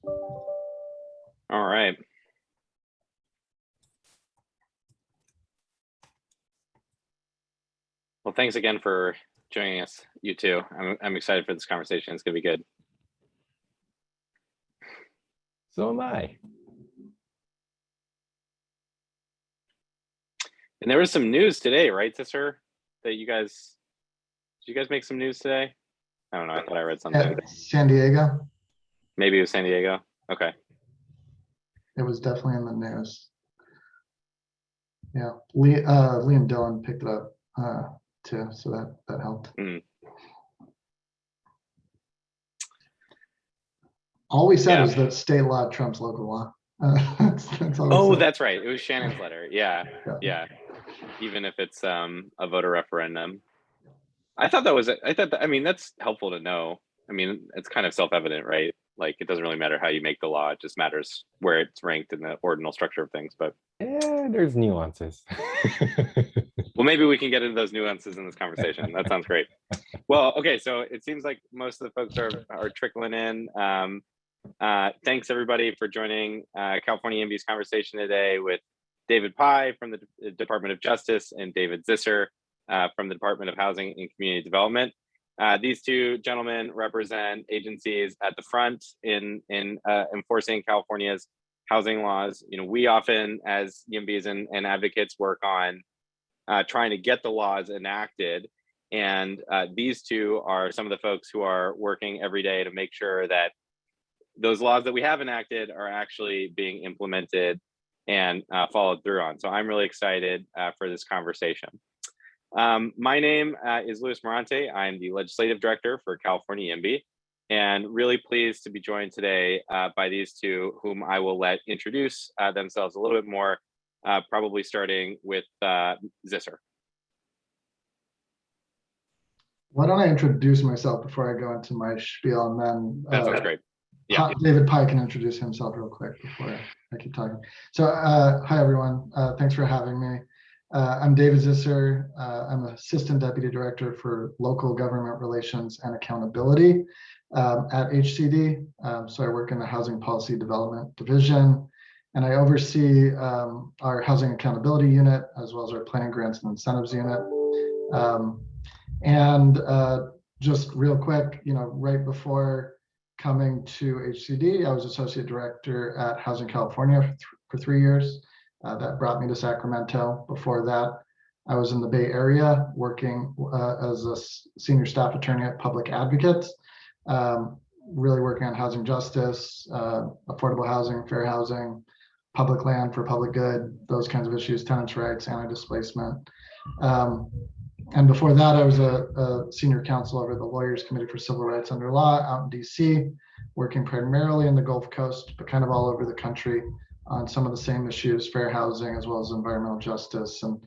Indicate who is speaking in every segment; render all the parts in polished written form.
Speaker 1: All right. Well, thanks again for joining us, you two. I'm excited for this conversation. It's gonna be good.
Speaker 2: So am I.
Speaker 1: And there was some news today, right, Zisser? That did you guys make some news today? I don't know. I thought I read something.
Speaker 3: San Diego.
Speaker 1: Maybe it was San Diego. Okay.
Speaker 3: It was definitely in the news. Yeah, Liam Dillon picked it up too, so that helped.
Speaker 1: Mm.
Speaker 3: All we said was that state law trumps local law. That's all
Speaker 1: Oh,
Speaker 3: we said.
Speaker 1: that's right. It was Shannon's letter. Yeah. Even if it's a voter referendum. I mean, that's helpful to know. I mean, it's kind of self-evident, right? Like, it doesn't really matter how you make the law. It just matters where it's ranked in the ordinal structure of things. But
Speaker 2: there's nuances.
Speaker 1: well, maybe we can get into those nuances in this conversation. That sounds great. Well, okay. So it seems like most of the folks are trickling in. Thanks everybody for joining California MB's conversation today with David Pye from the Department of Justice and David Zisser from the Department of Housing and Community Development. These two gentlemen represent agencies at the front in enforcing California's housing laws. You know, we often as EMBs and advocates work on trying to get the laws enacted. And these two are some of the folks who are working every day to make sure that those laws that we have enacted are actually being implemented and followed through on. So I'm really excited for this conversation. My name is Luis Morante. I'm the Legislative Director for California EMB, and really pleased to be joined today by these two, whom I will let introduce themselves a little bit more, probably starting with Zisser.
Speaker 3: Why don't I introduce myself before I go into my spiel, and then
Speaker 1: That sounds great. Yeah.
Speaker 3: David Pye can introduce himself real quick before I keep talking. So hi everyone, thanks for having me. I'm David Zisser. I'm Assistant Deputy Director for Local Government Relations and Accountability at HCD. So I work in the Housing Policy Development Division, and I oversee our Housing Accountability Unit as well as our Planning Grants and Incentives Unit. Just real quick, you know, right before coming to HCD, I was Associate Director at Housing California for 3 years. That brought me to Sacramento. Before that, I was in the Bay Area working as a senior staff attorney at Public Advocates, really working on housing justice, affordable housing, fair housing, public land for public good, those kinds of issues, tenants' rights, anti-displacement. And before that, I was a senior counsel over the Lawyers Committee for Civil Rights Under Law out in DC, working primarily in the Gulf Coast, but kind of all over the country on some of the same issues, fair housing, as well as environmental justice and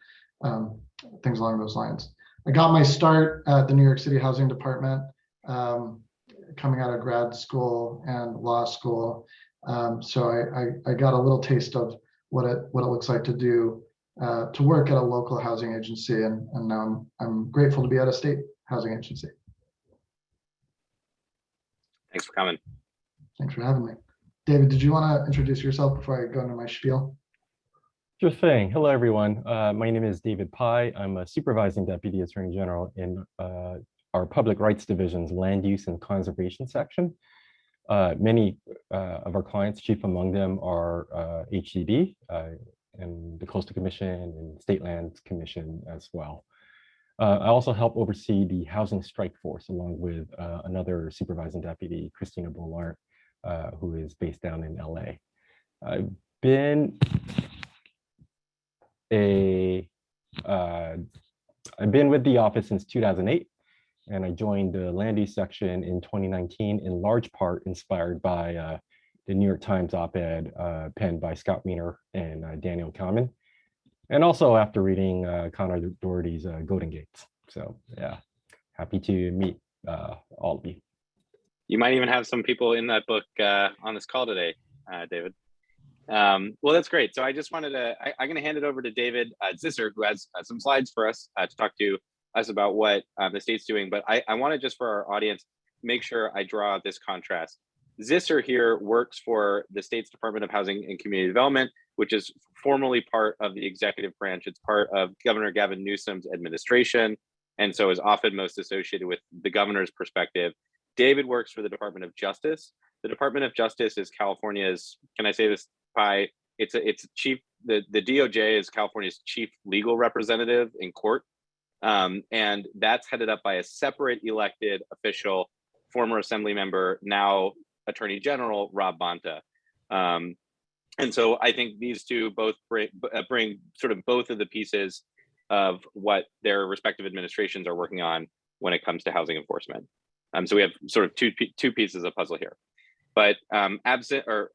Speaker 3: things along those lines. I got my start at the New York City Housing Department, coming out of grad school and law school. So I got a little taste of what it looks like to do to work at a local housing agency, and now I'm grateful to be at a state housing agency.
Speaker 1: Thanks for coming.
Speaker 3: Thanks for having me. David, did you want to introduce yourself before I go into my spiel?
Speaker 2: Sure thing. Hello, everyone. My name is David Pye. I'm a Supervising Deputy Attorney General in our Public Rights Division's Land Use and Conservation section. Many of our clients, chief among them, are HCD and the Coastal Commission and State Lands Commission as well. I also help oversee the Housing Strike Force along with another Supervising Deputy, Christina Bollard, who is based down in LA. I've been with the office since 2008, and I joined the land use section in 2019, in large part inspired by the New York Times op-ed penned by Scott Wiener and Daniel Kalman, and also after reading Connor Doherty's Golden Gates. So yeah, happy to meet all of you.
Speaker 1: You might even have some people in that book on this call today, David. Well, that's great. So I just wanted to, I'm going to hand it over to David Zisser, who has some slides for us to talk to us about what the state's doing. But I want to just, for our audience, make sure I draw out this contrast. Zisser here works for the state's Department of Housing and Community Development, which is formally part of the executive branch. It's part of Governor Gavin Newsom's administration, and so is often most associated with the governor's perspective. David works for the Department of Justice. The Department of Justice is California's, can I say this, Pi? It's chief, the DOJ is California's chief legal representative in court. And that's headed up by a separate elected official, former assembly member, now Attorney General, Rob Bonta. And so I think these two both bring sort of both of the pieces of what their respective administrations are working on when it comes to housing enforcement. So we have sort of two pieces of puzzle here. But absent or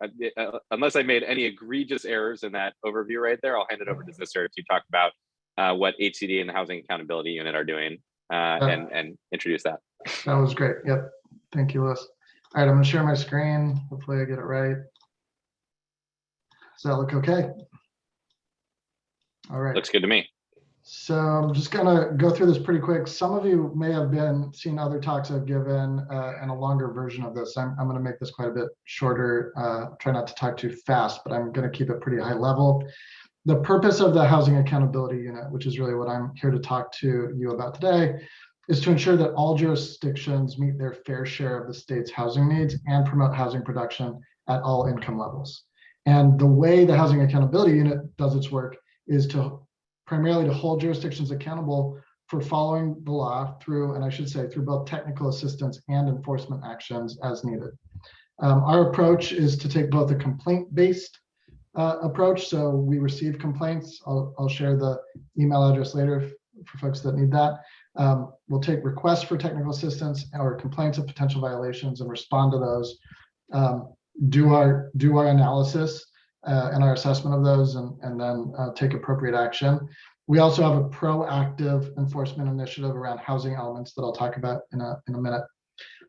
Speaker 1: unless I made any egregious errors in that overview right there, I'll hand it over to Zisser to talk about what HCD and the Housing Accountability Unit are doing and introduce that.
Speaker 3: That was great. Yep. Thank you, Louis. All right, I'm going to share my screen. Hopefully I get it right. Does that look okay? All right.
Speaker 1: Looks good to me.
Speaker 3: So I'm just going to go through this pretty quick. Some of you may have seen other talks I've given and a longer version of this. I'm going to make this quite a bit shorter. Try not to talk too fast, but I'm going to keep it pretty high level. The purpose of the Housing Accountability Unit, which is really what I'm here to talk to you about today, is to ensure that all jurisdictions meet their fair share of the state's housing needs and promote housing production at all income levels. And the way the Housing Accountability Unit does its work is primarily to hold jurisdictions accountable for following the law through, and I should say, through both technical assistance and enforcement actions as needed. Our approach is to take both a complaint-based approach. So we receive complaints. I'll share the email address later for folks that need that. We'll take requests for technical assistance or complaints of potential violations and respond to those. Do our analysis and our assessment of those, and then take appropriate action. We also have a proactive enforcement initiative around housing elements that I'll talk about in a minute.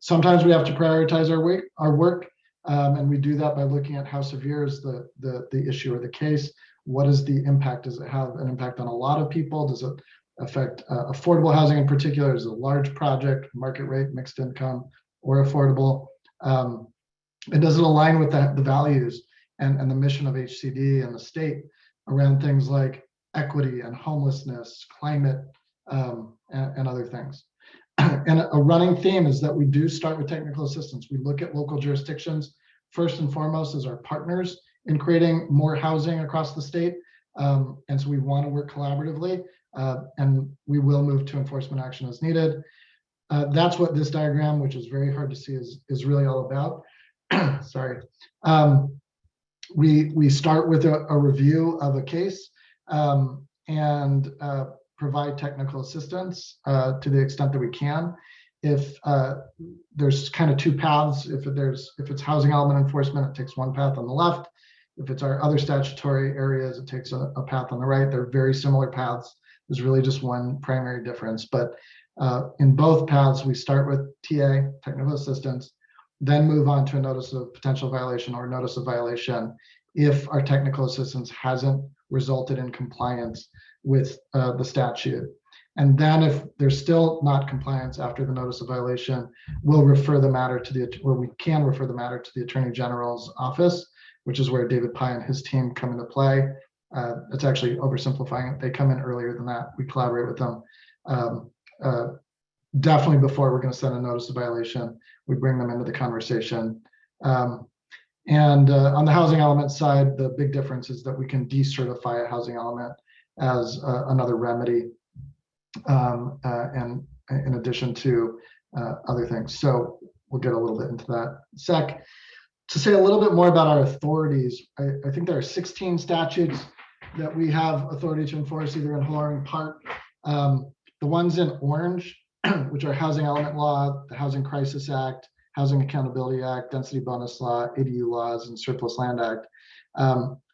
Speaker 3: Sometimes we have to prioritize our work, and we do that by looking at how severe is the issue or the case. What is the impact? Does it have an impact on a lot of people? Does it affect affordable housing in particular? Is it a large project, market rate, mixed income, or affordable? And does it align with the values and the mission of HCD and the state around things like equity and homelessness, climate, and other things? And a running theme is that we do start with technical assistance. We look at local jurisdictions first and foremost as our partners in creating more housing across the state. And so we want to work collaboratively, and we will move to enforcement action as needed. That's what this diagram, which is very hard to see, is really all about. Sorry. We start with a review of a case and provide technical assistance to the extent that we can. If there's kind of two paths, if it's housing element enforcement, it takes one path on the left. If it's our other statutory areas, it takes a path on the right. They're very similar paths. There's really just one primary difference. But in both paths, we start with TA, technical assistance, then move on to a notice of potential violation or notice of violation if our technical assistance hasn't resulted in compliance with the statute. And then if there's still not compliance after the notice of violation, we'll refer the matter to we can refer the matter to the Attorney General's office, which is where David Pye and his team come into play. It's actually oversimplifying it. They come in earlier than that. We collaborate with them. Definitely before we're going to send a notice of violation, we bring them into the conversation. And on the housing element side, the big difference is that we can decertify a housing element as another remedy, and in addition to other things. So we'll get a little bit into that in a sec. To say a little bit more about our authorities, I think there are 16 statutes that we have authority to enforce either in whole or in part. The ones in orange, which are Housing Element Law, the Housing Crisis Act, Housing Accountability Act, Density Bonus Law, ADU laws, and Surplus Land Act.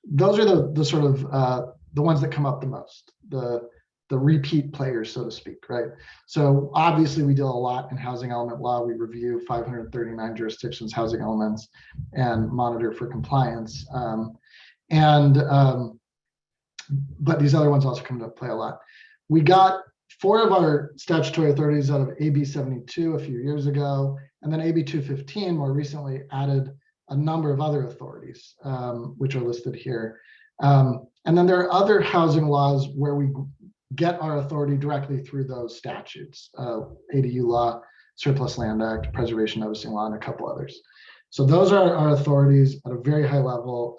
Speaker 3: Those are the sort of the ones that come up the most, the repeat players, so to speak, right? So obviously we deal a lot in housing element law. We review 539 jurisdictions, housing elements, and monitor for compliance. But these other ones also come into play a lot. We got 4 of our statutory authorities out of AB 72 a few years ago, and then AB 215 more recently added a number of other authorities, which are listed here. And then there are other housing laws where we get our authority directly through those statutes, ADU law, Surplus Land Act, Preservation Noticing Law, and a couple others. So those are our authorities at a very high level.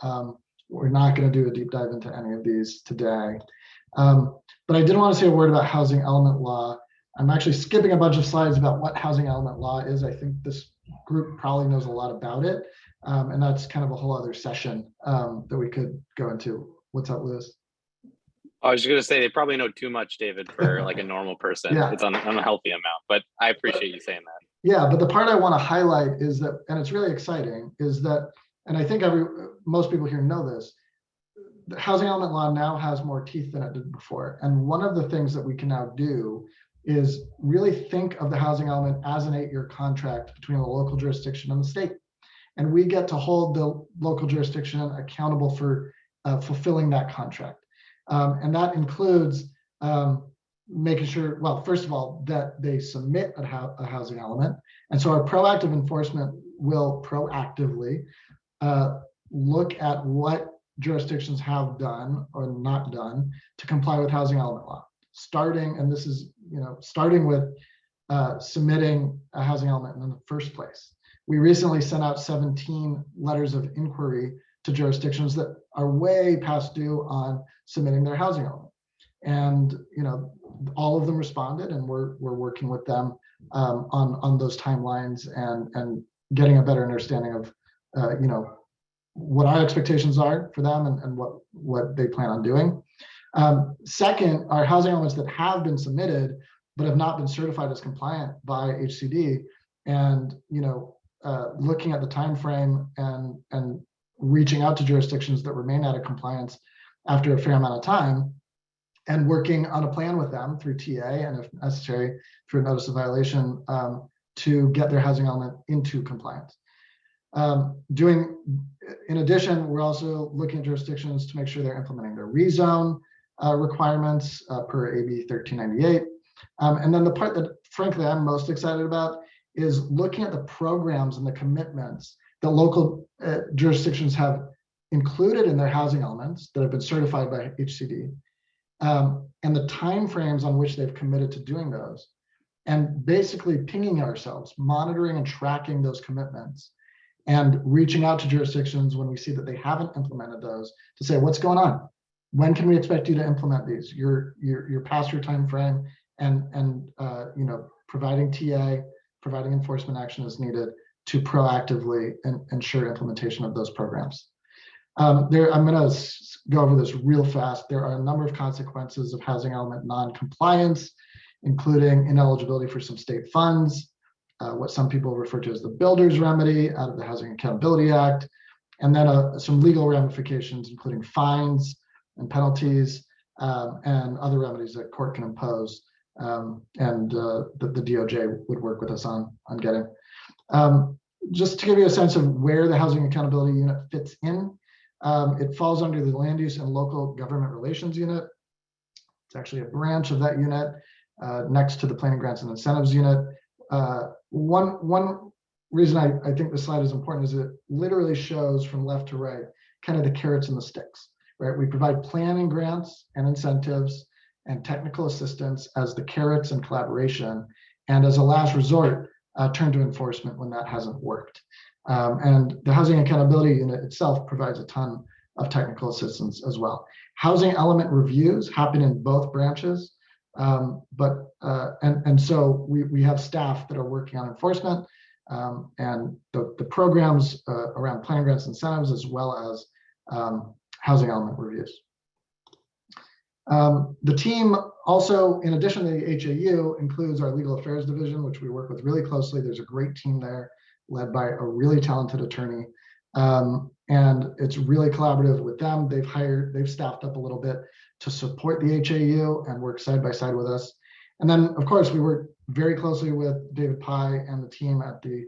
Speaker 3: We're not going to do a deep dive into any of these today. But I did want to say a word about housing element law. I'm actually skipping a bunch of slides about what housing element law is. I think this group probably knows a lot about it. And that's kind of a whole other session that we could go into. What's up, Lewis?
Speaker 1: I was just going to say they probably know too much, David, for like a normal person.
Speaker 3: Yeah.
Speaker 1: It's an unhealthy amount, but I appreciate you saying that.
Speaker 3: Yeah, but the part I want to highlight is that, and it's really exciting, is that, and I think most people here know this, the housing element law now has more teeth than it did before. And one of the things that we can now do is really think of the housing element as an 8-year contract between the local jurisdiction and the state. And we get to hold the local jurisdiction accountable for fulfilling that contract. And that includes making sure, well, first of all, that they submit a housing element. And so our proactive enforcement will proactively look at what jurisdictions have done or not done to comply with housing element law. Starting, and this is, starting with submitting a housing element in the first place. We recently sent out 17 letters of inquiry to jurisdictions that are way past due on submitting their housing element. And all of them responded, and we're working with them on those timelines and getting a better understanding of what our expectations are for them and what they plan on doing. Second, our housing elements that have been submitted but have not been certified as compliant by HCD, and looking at the time frame and reaching out to jurisdictions that remain out of compliance after a fair amount of time, and working on a plan with them through TA and if necessary through a notice of violation to get their housing element into compliance. In addition, we're also looking at jurisdictions to make sure they're implementing their rezone requirements per AB 1398. And then the part that frankly I'm most excited about is looking at the programs and the commitments that local jurisdictions have included in their housing elements that have been certified by HCD, and the timeframes on which they've committed to doing those, and basically pinging ourselves, monitoring and tracking those commitments, and reaching out to jurisdictions when we see that they haven't implemented those to say, what's going on? When can we expect you to implement these? You're past your time frame, and providing TA, providing enforcement action as needed to proactively ensure implementation of those programs. I'm going to go over this real fast. There are a number of consequences of housing element non-compliance, including ineligibility for some state funds, what some people refer to as the builder's remedy out of the Housing Accountability Act, and then some legal ramifications, including fines and penalties and other remedies that court can impose, and that the DOJ would work with us on getting. Just to give you a sense of where the Housing Accountability Unit fits in, it falls under the Land Use and Local Government Relations Unit. It's actually a branch of that unit next to the Planning, Grants, and Incentives Unit. One reason I think this slide is important is it literally shows from left to right kind of the carrots and the sticks, right? We provide planning grants and incentives and technical assistance as the carrots and collaboration, and as a last resort, turn to enforcement when that hasn't worked. And the Housing Accountability Unit itself provides a ton of technical assistance as well. Housing element reviews happen in both branches, and so we have staff that are working on enforcement and the programs around planning grants incentives, as well as housing element reviews. The team also, in addition to the HAU, includes our legal affairs division, which we work with really closely. There's a great team there led by a really talented attorney. And it's really collaborative with them. They've staffed up a little bit to support the HAU and work side by side with us. And then, of course, we work very closely with David Pye and the team at the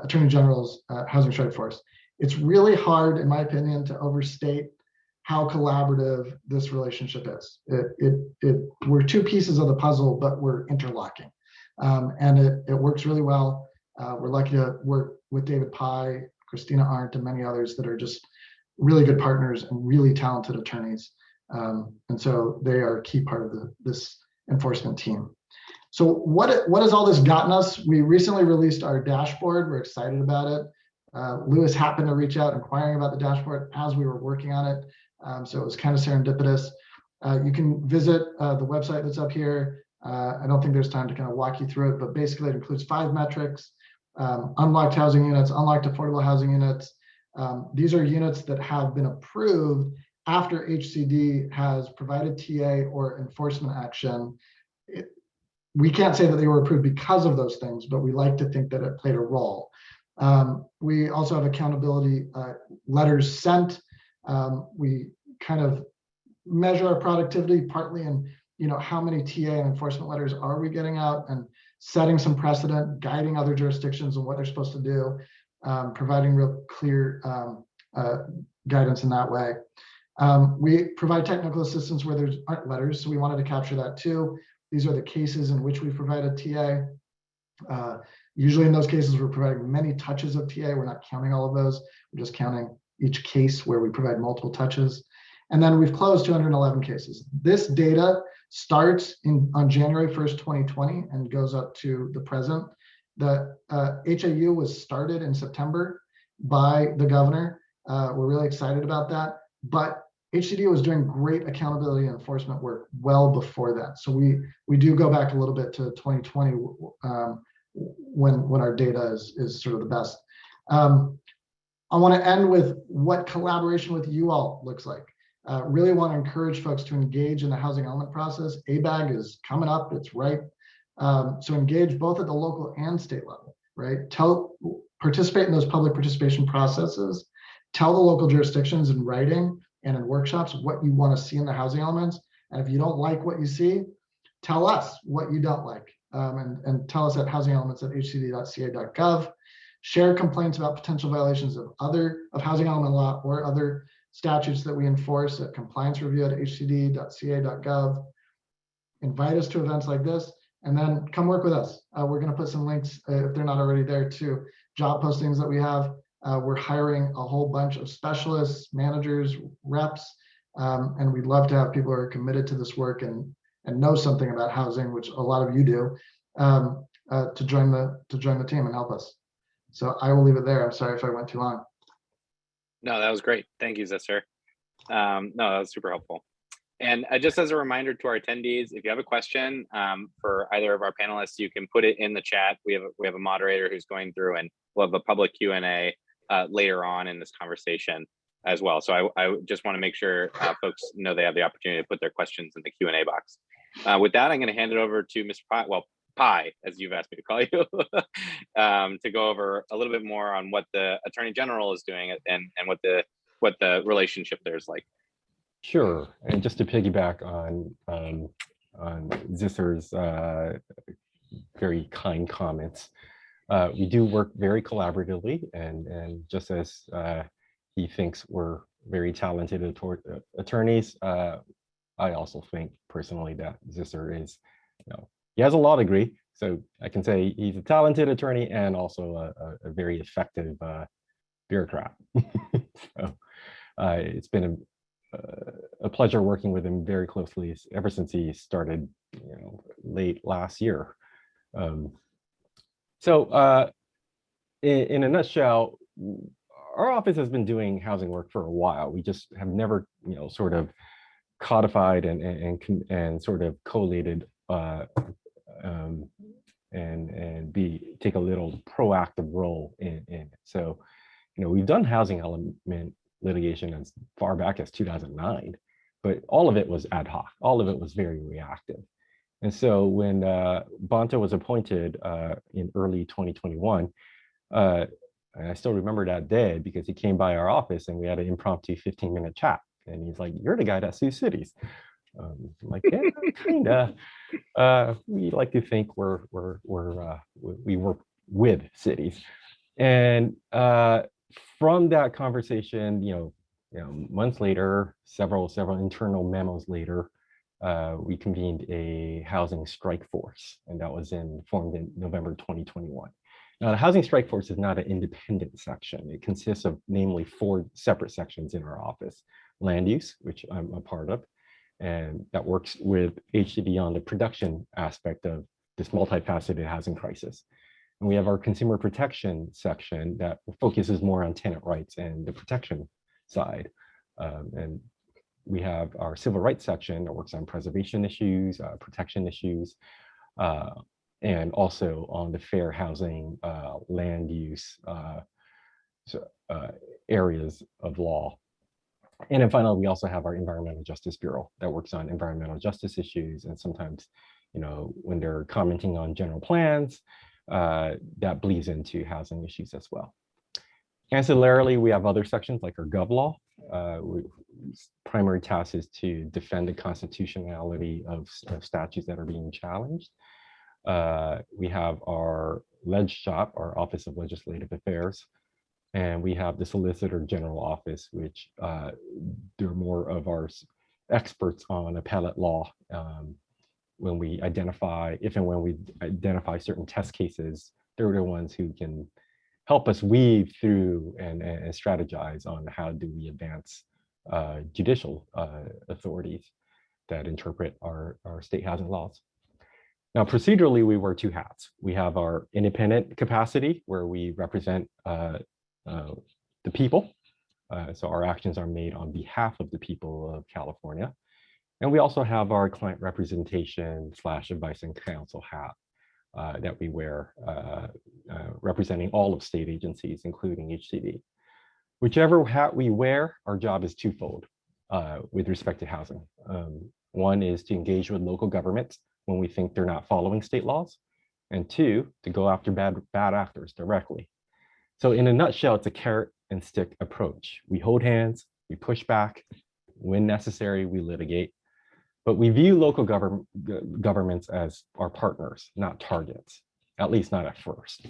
Speaker 3: Attorney General's Housing Strike Force. It's really hard, in my opinion, to overstate how collaborative this relationship is. We're two pieces of the puzzle, but we're interlocking. And it works really well. We're lucky to work with David Pye, Christina Arndt, and many others that are just really good partners and really talented attorneys. And so they are a key part of this enforcement team. So what has all this gotten us? We recently released our dashboard. We're excited about it. Lewis happened to reach out inquiring about the dashboard as we were working on it. So it was kind of serendipitous. You can visit the website that's up here. I don't think there's time to kind of walk you through it, but basically it includes 5 metrics: unlocked housing units, unlocked affordable housing units. These are units that have been approved after HCD has provided TA or enforcement action. We can't say that they were approved because of those things, but we like to think that it played a role. We also have accountability letters sent. We kind of measure our productivity partly in, how many TA and enforcement letters are we getting out, and setting some precedent, guiding other jurisdictions on what they're supposed to do, providing real clear guidance in that way. We provide technical assistance where there aren't letters, so we wanted to capture that too. These are the cases in which we provided TA. Usually in those cases, we're providing many touches of TA. We're not counting all of those. We're just counting each case where we provide multiple touches. And then we've closed 211 cases. This data starts on January 1st, 2020 and goes up to the present. The HAU was started in September by the governor. We're really excited about that. But HCD was doing great accountability and enforcement work well before that. So we do go back a little bit to 2020 when our data is sort of the best. I want to end with what collaboration with you all looks like. Really want to encourage folks to engage in the housing element process. ABAG is coming up, it's right. So engage both at the local and state level, right? Participate in those public participation processes. Tell the local jurisdictions in writing and in workshops what you want to see in the housing elements. And if you don't like what you see, tell us what you don't like. And tell us at housingelements@hcd.ca.gov. Share complaints about potential violations of housing element law or other statutes that we enforce at compliancereview@hcd.ca.gov. Invite us to events like this, and then come work with us. We're going to put some links, if they're not already there, to job postings that we have. We're hiring a whole bunch of specialists, managers, reps, and we'd love to have people who are committed to this work and know something about housing, which a lot of you do, to join the team and help us. So I will leave it there. I'm sorry if I went too long.
Speaker 1: No, that was great. Thank you, Zisser. No, that was super helpful. And just as a reminder to our attendees, if you have a question for either of our panelists, you can put it in the chat. We have a moderator who's going through, and we'll have a public Q&A later on in this conversation as well. So I just want to make sure folks know they have the opportunity to put their questions in the Q&A box. With that, I'm going to hand it over to Mr. Pye, well, Pye, as you've asked me to call you, to go over a little bit more on what the Attorney General is doing and what the relationship there is like.
Speaker 2: Sure, and just to piggyback on Zisser's very kind comments, we do work very collaboratively, and just as he thinks we're very talented attorneys, I also think personally that Zisser is, he has a law degree, so I can say he's a talented attorney and also a very effective bureaucrat. So it's been a pleasure working with him very closely ever since he started, late last year. So in a nutshell, our office has been doing housing work for a while. We just have never, sort of codified and sort of collated and take a little proactive role in it. So, we've done housing element litigation as far back as 2009, but all of it was ad hoc. All of it was very reactive. And so when Bonta was appointed in early 2021, and I still remember that day because he came by our office and we had an impromptu 15-minute chat. And he's like, "You're the guy that sues cities." I'm like, yeah, kinda. We like to think we work with cities. And from that conversation, months later, several internal memos later, we convened a housing strike force, and that was formed in November 2021. Now, the housing strike force is not an independent section. It consists of namely 4 separate sections in our office: land use, which I'm a part of, and that works with HCD on the production aspect of this multifaceted housing crisis. And we have our consumer protection section that focuses more on tenant rights and the protection side. And we have our civil rights section that works on preservation issues, protection issues, and also on the fair housing, land use areas of law. And then finally, we also have our Environmental Justice Bureau that works on environmental justice issues. And sometimes, when they're commenting on general plans, that bleeds into housing issues as well. Ancillarily, we have other sections like our Gov Law. Primary task is to defend the constitutionality of statutes that are being challenged. We have our Leg Shop, our Office of Legislative Affairs, and we have the Solicitor General Office, which they're more of our experts on appellate law. When we identify, if and when we identify certain test cases, they're the ones who can help us weave through and strategize on how do we advance judicial authorities that interpret our state housing laws. Now, procedurally, we wear 2 hats. We have our independent capacity, where we represent the people. So our actions are made on behalf of the people of California. And we also have our client representation / advice and counsel hat that we wear, representing all of state agencies, including HCD. Whichever hat we wear, our job is twofold with respect to housing. One is to engage with local governments when we think they're not following state laws, and 2, to go after bad actors directly. So in a nutshell, it's a carrot and stick approach. We hold hands, we push back, when necessary, we litigate. But we view local governments as our partners, not targets, at least not at first.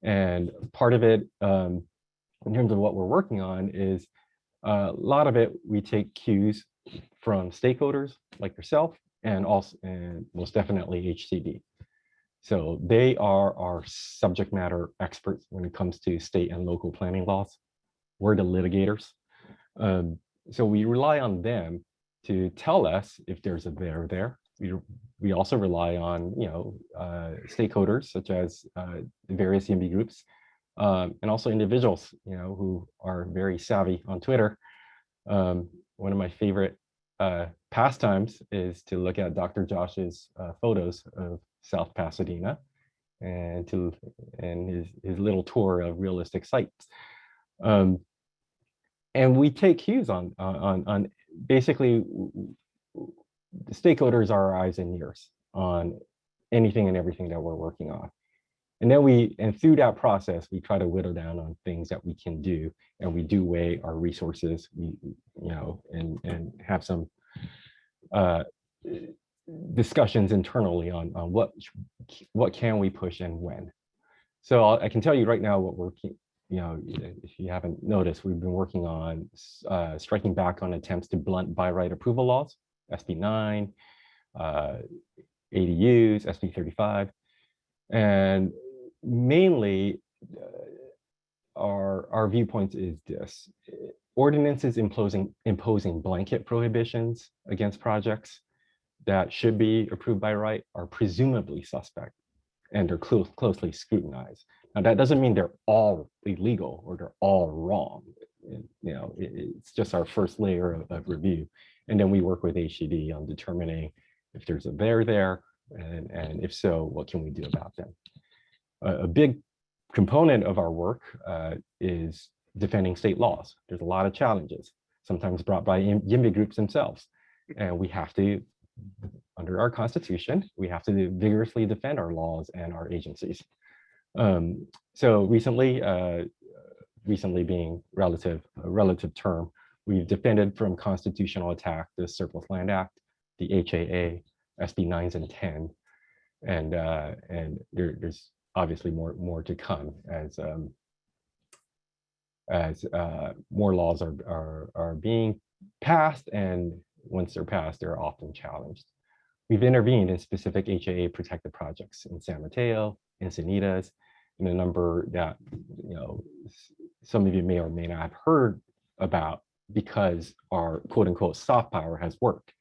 Speaker 2: And part of it, in terms of what we're working on, is a lot of it, we take cues from stakeholders like yourself, and most definitely HCD. So they are our subject matter experts when it comes to state and local planning laws. We're the litigators. So we rely on them to tell us if there's a there. We also rely on stakeholders such as the various YIMBY groups, and also individuals who are very savvy on Twitter. One of my favorite pastimes is to look at Dr. Josh's photos of South Pasadena and his little tour of realistic sites. And we take cues on basically, the stakeholders are our eyes and ears on anything and everything that we're working on. And then through that process, we try to whittle down on things that we can do, and we do weigh our resources, and have some discussions internally on what can we push and when. So I can tell you right now what we're if you haven't noticed, we've been working on striking back on attempts to blunt by right approval laws, SB 9, ADUs, SB 35, and mainly our viewpoint is this: ordinances imposing blanket prohibitions against projects that should be approved by right are presumably suspect, and they're closely scrutinized. Now, that doesn't mean they're all illegal or they're all wrong. It's just our first layer of review. And then we work with HCD on determining if there's a there, and if so, what can we do about them? A big component of our work is defending state laws. There's a lot of challenges, sometimes brought by YIMBY groups themselves. And we have to, under our Constitution, we have to vigorously defend our laws and our agencies. So recently being a relative term, we've defended from constitutional attack the Surplus Land Act, the HAA, SB 9s and 10, and there's obviously more to come as as more laws are being passed, and once they're passed, they're often challenged. We've intervened in specific HAA protected projects in San Mateo, Encinitas, and a number that some of you may or may not have heard about because our quote unquote soft power has worked,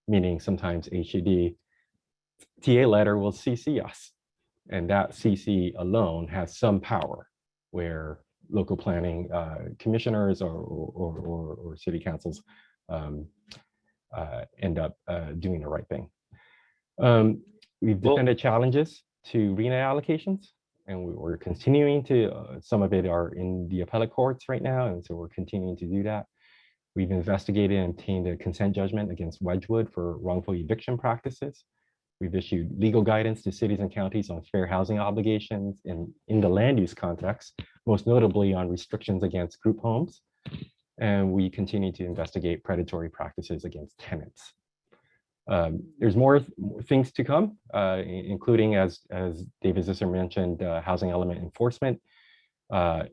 Speaker 2: meaning sometimes HCD TA letter will CC us, and that CC alone has some power where local planning commissioners or city councils end up doing the right thing. We've defended challenges to RENA allocations, and we're continuing to, some of it are in the appellate courts right now, and so we're continuing to do that. We've investigated and obtained a consent judgment against Wedgwood for wrongful eviction practices. We've issued legal guidance to cities and counties on fair housing obligations in the land use context, most notably on restrictions against group homes. And we continue to investigate predatory practices against tenants. There's more things to come, including, as David Zisser mentioned, housing element enforcement. We're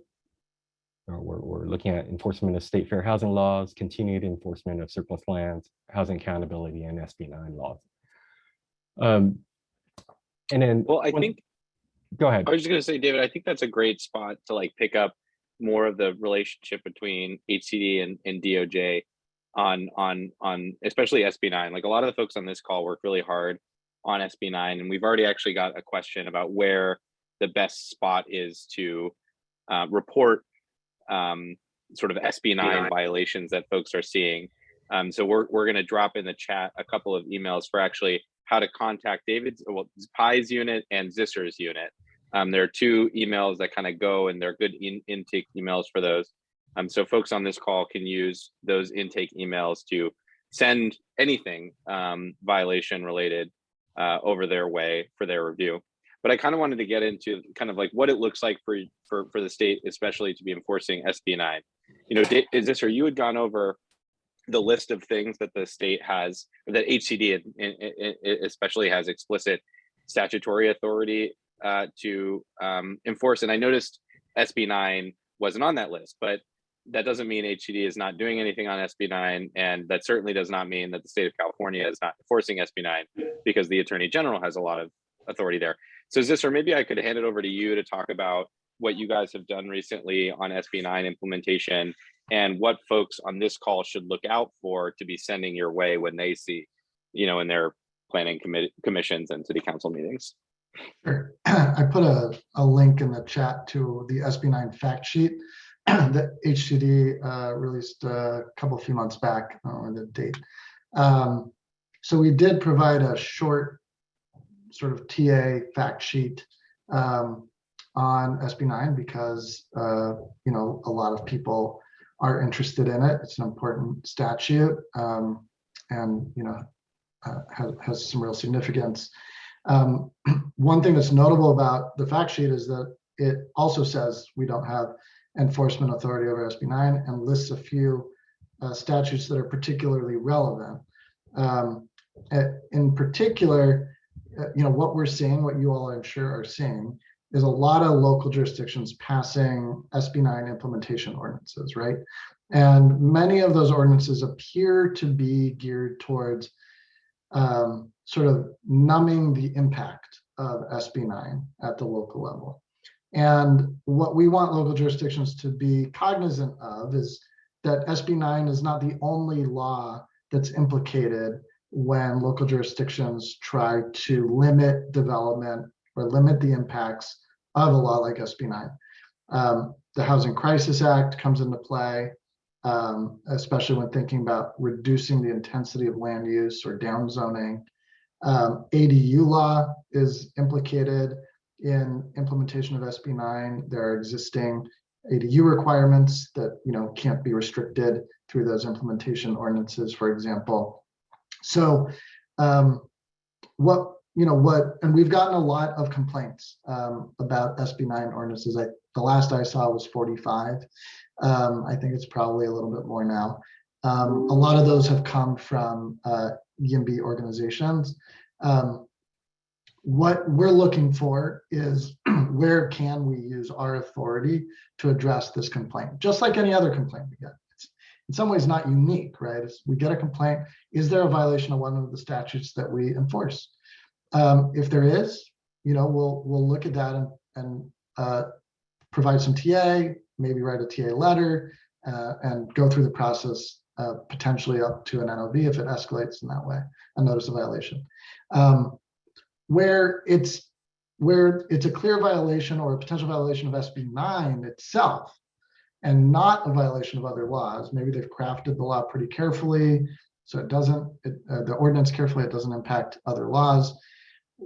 Speaker 2: looking at enforcement of state fair housing laws, continued enforcement of surplus lands, housing accountability, and SB 9 laws. And then,
Speaker 1: well, I think,
Speaker 2: go ahead.
Speaker 1: I was just going to say, David, I think that's a great spot to like pick up more of the relationship between HCD and DOJ on especially SB 9. Like a lot of the folks on this call work really hard on SB 9, and we've already actually got a question about where the best spot is to report sort of SB 9 violations that folks are seeing. So we're going to drop in the chat a couple of emails for actually how to contact David's, well, Pi's unit and Zisser's unit. There are two emails that kind of go, and they're good intake emails for those. So folks on this call can use those intake emails to send anything violation related over their way for their review. But I kind of wanted to get into kind of like what it looks like for the state, especially to be enforcing SB 9. You know, Zisser, you had gone over the list of things that the state has, or that HCD especially has explicit statutory authority to enforce. And I noticed SB 9 wasn't on that list, but that doesn't mean HCD is not doing anything on SB 9. And that certainly does not mean that the state of California is not enforcing SB 9, because the Attorney General has a lot of authority there. So Zisser, maybe I could hand it over to you to talk about what you guys have done recently on SB 9 implementation and what folks on this call should look out for to be sending your way when they see, you know, in their planning commissions and city council meetings.
Speaker 3: Sure. I put a link in the chat to the SB 9 fact sheet that HCD released a few months back, on the date. So we did provide a short sort of TA fact sheet on SB 9 because you know, a lot of people are interested in it. It's an important statute, and you know, has some real significance. One thing that's notable about the fact sheet is that it also says we don't have enforcement authority over SB 9 and lists a few statutes that are particularly relevant. In particular, you know, what we're seeing, what you all I'm sure are seeing, is a lot of local jurisdictions passing SB 9 implementation ordinances, right? And many of those ordinances appear to be geared towards sort of numbing the impact of SB 9 at the local level. And what we want local jurisdictions to be cognizant of is that SB 9 is not the only law that's implicated when local jurisdictions try to limit development or limit the impacts of a law like SB 9. The Housing Crisis Act comes into play, especially when thinking about reducing the intensity of land use or downzoning. ADU law is implicated in implementation of SB 9. There are existing ADU requirements that, you know, can't be restricted through those implementation ordinances, for example. So and we've gotten a lot of complaints about SB 9 ordinances. The last I saw was 45. I think it's probably a little bit more now. A lot of those have come from EMB organizations. what we're looking for is where can we use our authority to address this complaint, just like any other complaint we get. It's in some ways not unique, right? We get a complaint, is there a violation of one of the statutes that we enforce? If there is, we'll look at that and provide some TA, maybe write a TA letter, and go through the process, potentially up to an NOV if it escalates in that way, a notice of violation. Where it's a clear violation or a potential violation of SB 9 itself, and not a violation of other laws. Maybe they've crafted the law pretty carefully, so the ordinance carefully, it doesn't impact other laws.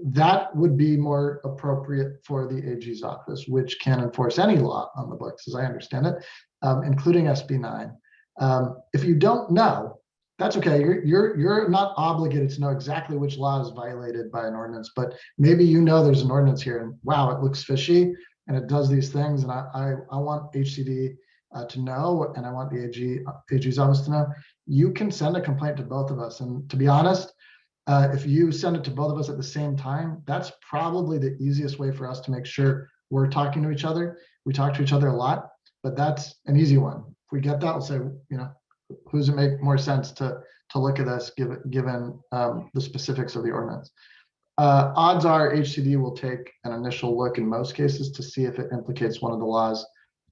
Speaker 3: That would be more appropriate for the AG's office, which can enforce any law on the books, as I understand it, including SB 9. If you don't know, that's okay. You're not obligated to know exactly which law is violated by an ordinance, but maybe there's an ordinance here and wow, it looks fishy and it does these things, and I want HCD to know, and I want the AG's office to know. You can send a complaint to both of us, and to be honest, if you send it to both of us at the same time, that's probably the easiest way for us to make sure we're talking to each other. We talk to each other a lot, but that's an easy one. If we get that, we'll say, who does it make more sense to look at this given the specifics of the ordinance? Odds are HCD will take an initial look in most cases to see if it implicates one of the laws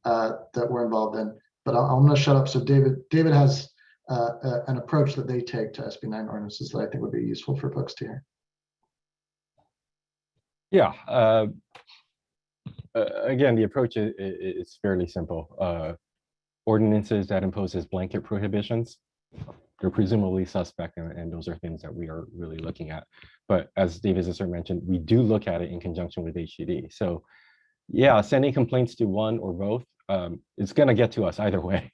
Speaker 3: that we're involved in. But I'm going to shut up. So David has an approach that they take to SB 9 ordinances that I think would be useful for folks to hear.
Speaker 2: Yeah. Again, the approach is fairly simple. Ordinances that imposes blanket prohibitions, they're presumably suspect, and those are things that we are really looking at. But as David Zisser mentioned, we do look at it in conjunction with HCD. So yeah, sending complaints to one or both, it's going to get to us either way.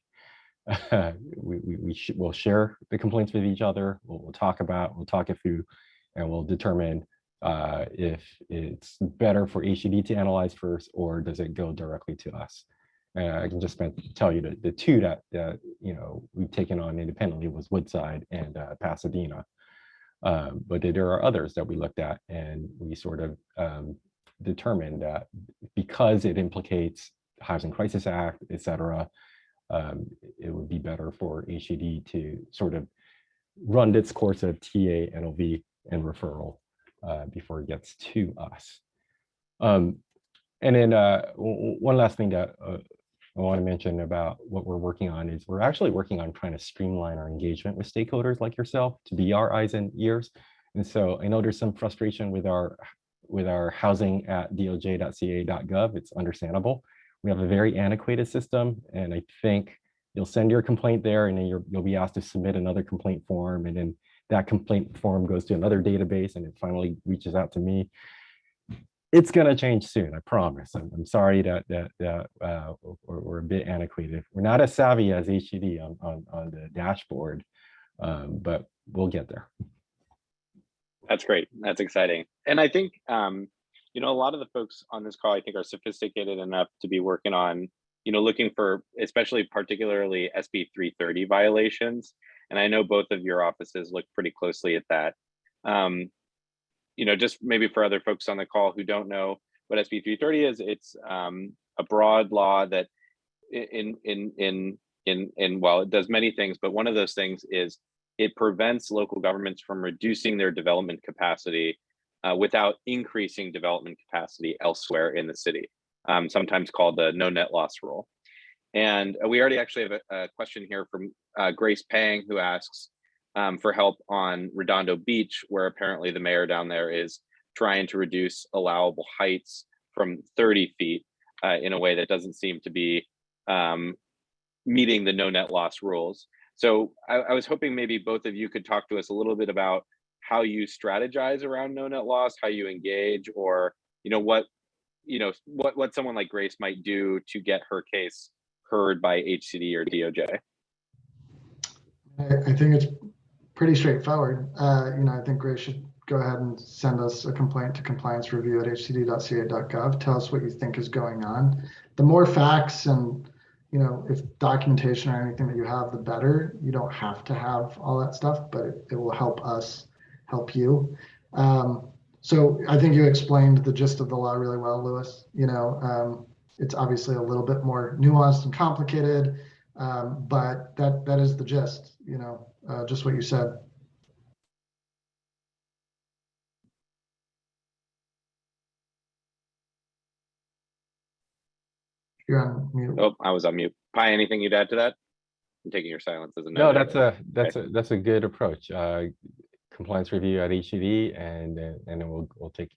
Speaker 2: We'll share the complaints with each other. We'll talk it through, and we'll determine if it's better for HCD to analyze first, or does it go directly to us. I can just tell you the two that we've taken on independently was Woodside and Pasadena. But there are others that we looked at, and we sort of determined that because it implicates Housing Crisis Act, et cetera, it would be better for HCD to sort of run its course of TA, NOV, and referral before it gets to us. And then one last thing that I want to mention about what we're working on is we're actually working on trying to streamline our engagement with stakeholders like yourself to be our eyes and ears. And so I know there's some frustration with our housing@doj.ca.gov. It's understandable. We have a very antiquated system, and I think you'll send your complaint there, and then you'll be asked to submit another complaint form, and then that complaint form goes to another database, and it finally reaches out to me. It's going to change soon, I promise. I'm sorry that we're a bit antiquated. We're not as savvy as HCD on the dashboard, but we'll get there.
Speaker 1: That's great. That's exciting. And I think, a lot of the folks on this call, I think, are sophisticated enough to be working on, looking for, especially particularly SB 330 violations. And I know both of your offices look pretty closely at that. Just maybe for other folks on the call who don't know what SB 330 is, it's a broad law that well, it does many things, but one of those things is it prevents local governments from reducing their development capacity without increasing development capacity elsewhere in the city, sometimes called the no net loss rule. And we already actually have a question here from Grace Pang, who asks for help on Redondo Beach, where apparently the mayor down there is trying to reduce allowable heights from 30 feet in a way that doesn't seem to be meeting the no net loss rules. So I was hoping maybe both of you could talk to us a little bit about how you strategize around no net loss, how you engage, or what someone like Grace might do to get her case heard by HCD or DOJ.
Speaker 3: I think it's pretty straightforward. I think Grace should go ahead and send us a complaint to compliancereview@hcd.ca.gov. Tell us what you think is going on. The more facts and if documentation or anything that you have, the better. You don't have to have all that stuff, but it will help us help you. So I think you explained the gist of the law really well, Louis. It's obviously a little bit more nuanced and complicated, but that is the gist, just what you said. You're on mute.
Speaker 1: Oh, I was on mute. Pi, anything you'd add to that? I'm taking your silence as a no.
Speaker 2: No, that's a good approach. Compliance review at HCD, and then we'll take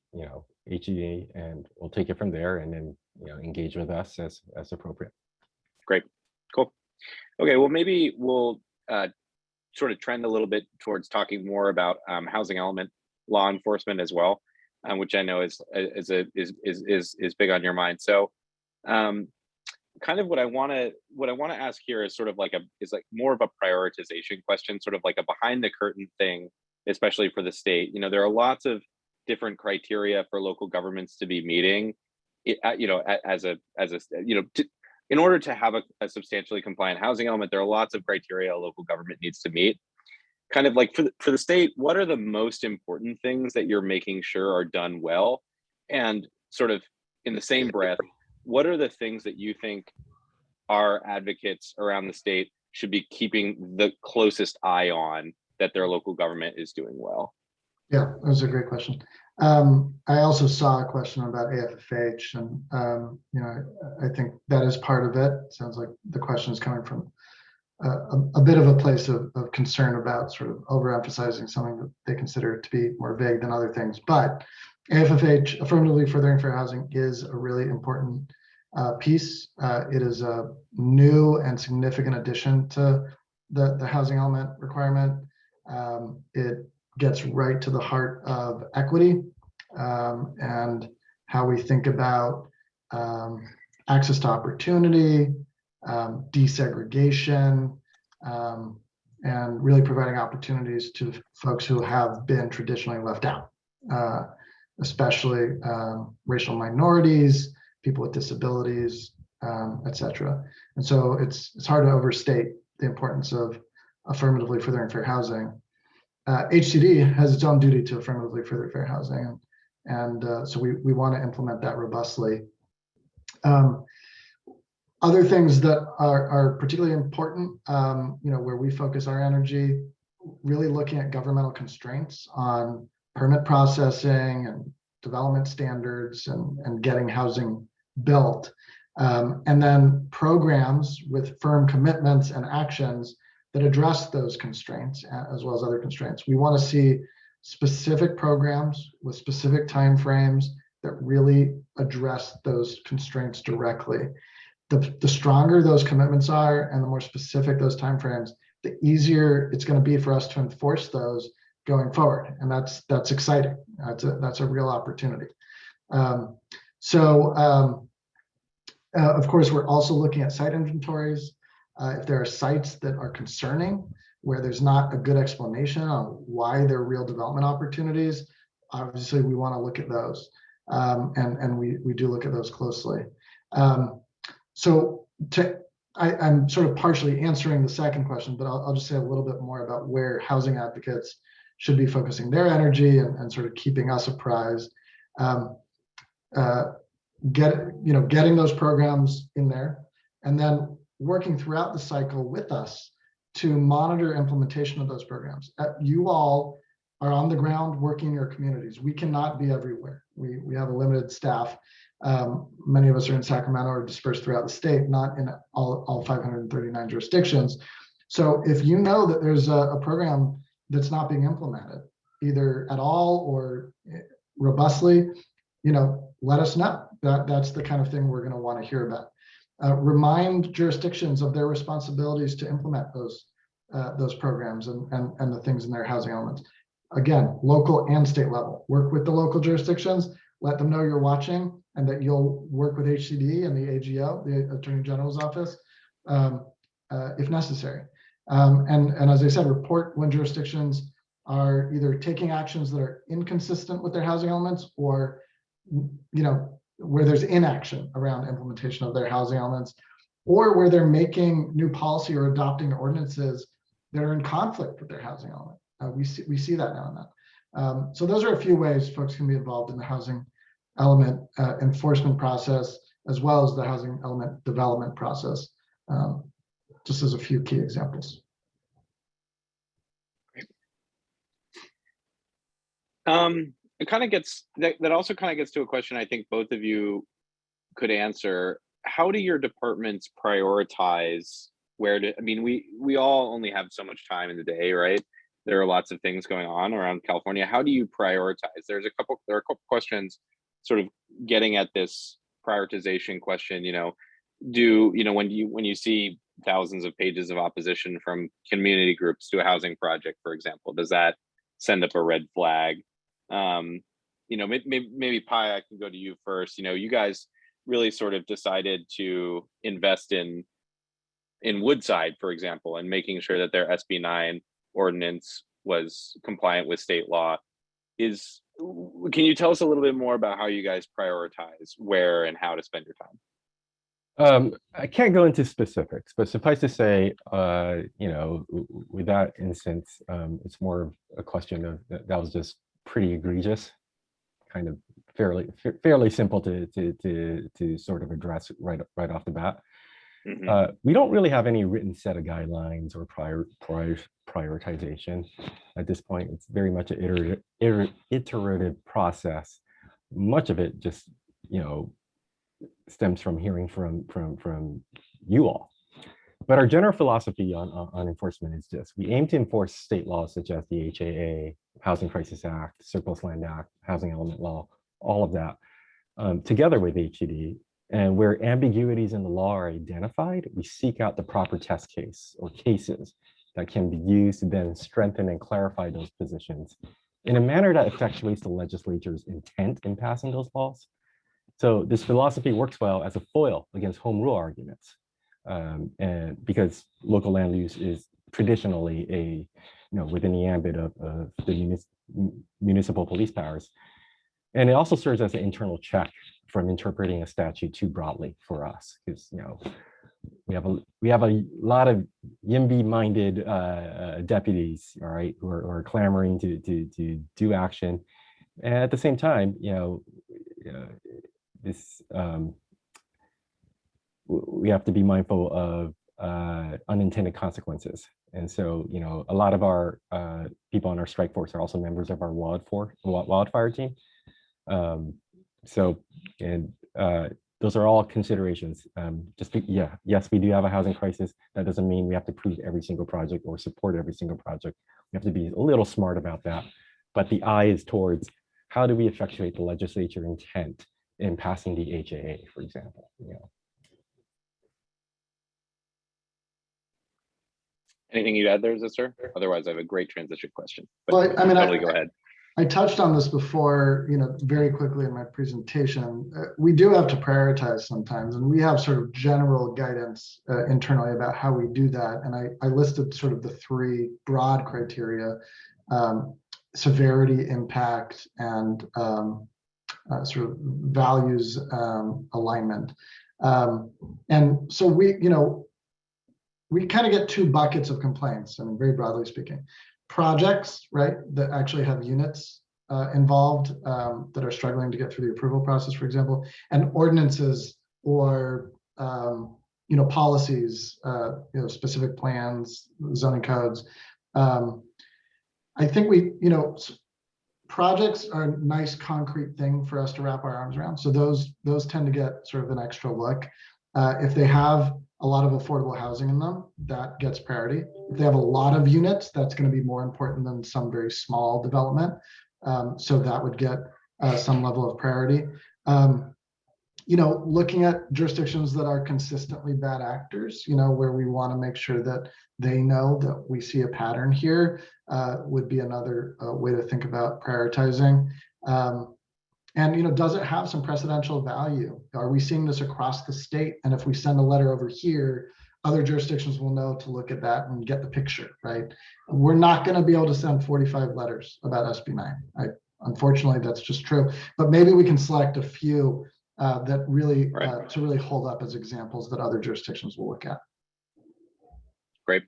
Speaker 2: HCD, and we'll take it from there, and then engage with us as appropriate.
Speaker 1: Great, cool. Okay, well, maybe we'll sort of trend a little bit towards talking more about housing element law enforcement as well, which I know is big on your mind. So kind of what I want to ask here is sort of like more of a prioritization question, sort of like a behind the curtain thing, especially for the state. There are lots of different criteria for local governments to be meeting, in order to have a substantially compliant housing element. There are lots of criteria a local government needs to meet. Kind of like for the state, what are the most important things that you're making sure are done well? And sort of in the same breath, what are the things that you think our advocates around the state should be keeping the closest eye on that their local government is doing well?
Speaker 3: Yeah, that was a great question. I also saw a question about AFFH, and I think that is part of it. Sounds like the question is coming from a bit of a place of concern about sort of overemphasizing something that they consider to be more vague than other things. But AFFH, affirmatively furthering fair housing, is a really important piece. It is a new and significant addition to the housing element requirement. It gets right to the heart of equity and how we think about access to opportunity, desegregation, and really providing opportunities to folks who have been traditionally left out, especially racial minorities, people with disabilities, etc. And so it's hard to overstate the importance of affirmatively furthering fair housing. HCD has its own duty to affirmatively further fair housing, and so we want to implement that robustly. Other things that are particularly important, where we focus our energy, really looking at governmental constraints on permit processing and development standards and getting housing built, and then programs with firm commitments and actions that address those constraints as well as other constraints. We want to see specific programs with specific timeframes that really address those constraints directly. The stronger those commitments are and the more specific those timeframes, the easier it's going to be for us to enforce those going forward. And that's exciting. That's a real opportunity. Of course, we're also looking at site inventories. If there are sites that are concerning, where there's not a good explanation on why they're real development opportunities, obviously we want to look at those, and we do look at those closely. I'm sort of partially answering the second question, but I'll just say a little bit more about where housing advocates should be focusing their energy and sort of keeping us apprised. Getting those programs in there, and then working throughout the cycle with us to monitor implementation of those programs. You all are on the ground working in your communities. We cannot be everywhere. We have a limited staff. Many of us are in Sacramento or dispersed throughout the state, not in all 539 jurisdictions. So if you know that there's a program that's not being implemented, either at all or robustly, let us know. That's the kind of thing we're going to want to hear about. Remind jurisdictions of their responsibilities to implement those programs and the things in their housing elements. Again, local and state level. Work with the local jurisdictions, let them know you're watching and that you'll work with HCD and the AGO, the Attorney General's office, if necessary. And as I said, report when jurisdictions are either taking actions that are inconsistent with their housing elements or, where there's inaction around implementation of their housing elements, or where they're making new policy or adopting ordinances that are in conflict with their housing element. We see that now and So those are a few ways folks can be involved in the housing element enforcement process, as well as the housing element development process, just as a few key examples.
Speaker 1: It kind of gets that also kind of gets to a question I think both of you could answer. How do your departments prioritize where to? I mean, we all only have so much time in the day, right? There are lots of things going on around California. How do you prioritize? There are a couple questions sort of getting at this prioritization question. When you see thousands of pages of opposition from community groups to a housing project, for example, does that send up a red flag? Maybe Pi, I can go to you first. You guys really sort of decided to invest in Woodside, for example, and making sure that their SB 9 ordinance was compliant with state law. Can you tell us a little bit more about how you guys prioritize where and how to spend your time?
Speaker 2: I can't go into specifics, but suffice to say, with that instance, it's more of a question of that was just pretty egregious, kind of fairly simple to sort of address right off the bat.
Speaker 1: Mm-hmm.
Speaker 2: We don't really have any written set of guidelines or prioritization at this point. It's very much an iterative process. Much of it just stems from hearing from you all. But our general philosophy on enforcement is this: we aim to enforce state laws such as the HAA, Housing Crisis Act, Surplus Land Act, Housing Element Law, all of that, together with HCD. And where ambiguities in the law are identified, we seek out the proper test case or cases that can be used to then strengthen and clarify those positions in a manner that effectuates the legislature's intent in passing those laws. So this philosophy works well as a foil against home rule arguments. And because local land use is traditionally within the ambit of the municipal police powers. And it also serves as an internal check from interpreting a statute too broadly for us, because we have a lot of YIMBY-minded deputies, all right, who are clamoring to do action, and at the same time, we have to be mindful of unintended consequences. And so, a lot of our people on our strike force are also members of our wildfire team. Those are all considerations. Yes, we do have a housing crisis. That doesn't mean we have to prove every single project or support every single project. We have to be a little smart about that. But the eye is towards how do we effectuate the legislature intent in passing the HAA, for example.
Speaker 1: Anything you'd add there, Zisser? Otherwise, I have a great transition question. But
Speaker 3: well, I mean,
Speaker 1: go ahead.
Speaker 3: I touched on this before, very quickly in my presentation. We do have to prioritize sometimes, and we have sort of general guidance internally about how we do that. And I listed sort of the three broad criteria: severity, impact, and sort of values alignment. And so we kind of get two buckets of complaints. I mean, very broadly speaking. Projects, right, that actually have units involved that are struggling to get through the approval process, for example, and ordinances or policies, specific plans, zoning codes. I think projects are a nice concrete thing for us to wrap our arms around. So those tend to get sort of an extra look. If they have a lot of affordable housing in them, that gets priority. If they have a lot of units, that's going to be more important than some very small development. So that would get some level of priority. Looking at jurisdictions that are consistently bad actors, where we want to make sure that they know that we see a pattern here, would be another way to think about prioritizing. And does it have some precedential value? Are we seeing this across the state? And if we send a letter over here, other jurisdictions will know to look at that and get the picture, right? We're not going to be able to send 45 letters about SB 9. Unfortunately, that's just true. But maybe we can select a few that really to really hold up as examples that other jurisdictions will look at.
Speaker 1: Great.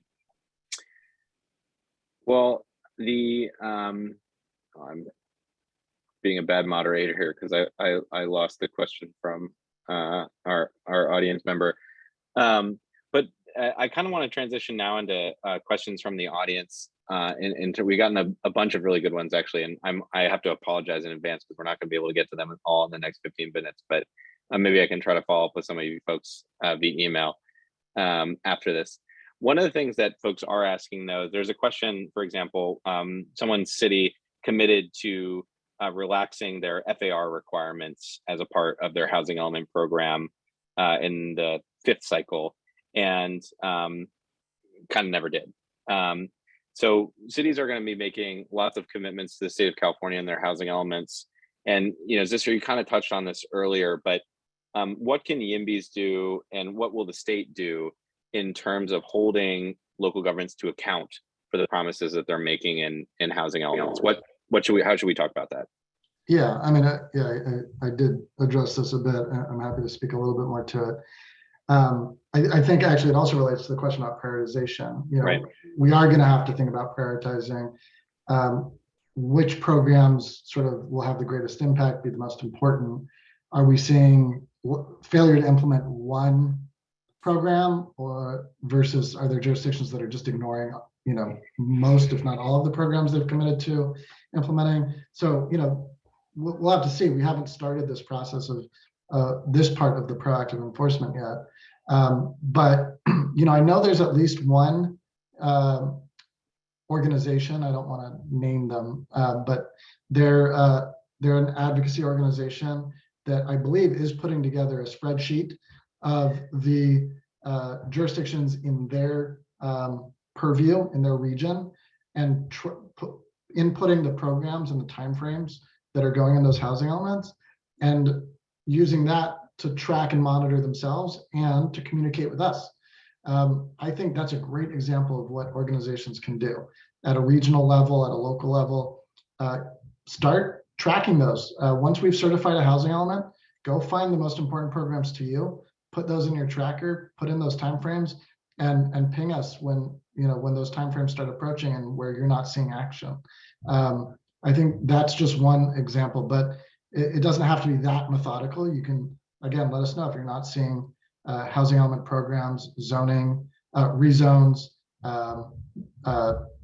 Speaker 1: Well, I'm being a bad moderator here because I lost the question from our audience member. But I kind of want to transition now into questions from the audience. And we gotten a bunch of really good ones actually, and I have to apologize in advance because we're not going to be able to get to them all in the next 15 minutes. But maybe I can try to follow up with some of you folks via email after this. One of the things that folks are asking though, there's a question, for example, someone's city committed to relaxing their FAR requirements as a part of their housing element program in the 5th cycle, and kind of never did. So cities are going to be making lots of commitments to the state of California and their housing elements. And, Zisser, you kind of touched on this earlier, but what can YIMBYs do and what will the state do in terms of holding local governments to account for the promises that they're making in housing elements? How should we talk about that?
Speaker 3: Yeah, I mean, I did address this a bit. I'm happy to speak a little bit more to it. I think actually it also relates to the question about prioritization.
Speaker 1: Right.
Speaker 3: We are going to have to think about prioritizing which programs sort of will have the greatest impact, be the most important. Are we seeing failure to implement one program, or versus are there jurisdictions that are just ignoring, most, if not all, of the programs they've committed to implementing? So, we'll have to see. We haven't started this process of this part of the proactive enforcement yet. But, I know there's at least one organization, I don't want to name them, but they're an advocacy organization that I believe is putting together a spreadsheet of the jurisdictions in their purview, in their region, and inputting the programs and the timeframes that are going in those housing elements, and using that to track and monitor themselves and to communicate with us. I think that's a great example of what organizations can do at a regional level, at a local level. Start tracking those. Once we've certified a housing element, go find the most important programs to you, put those in your tracker, put in those timeframes, and ping us when those timeframes start approaching and where you're not seeing action. I think that's just one example, but it doesn't have to be that methodical. You can, again, let us know if you're not seeing housing element programs, zoning, rezones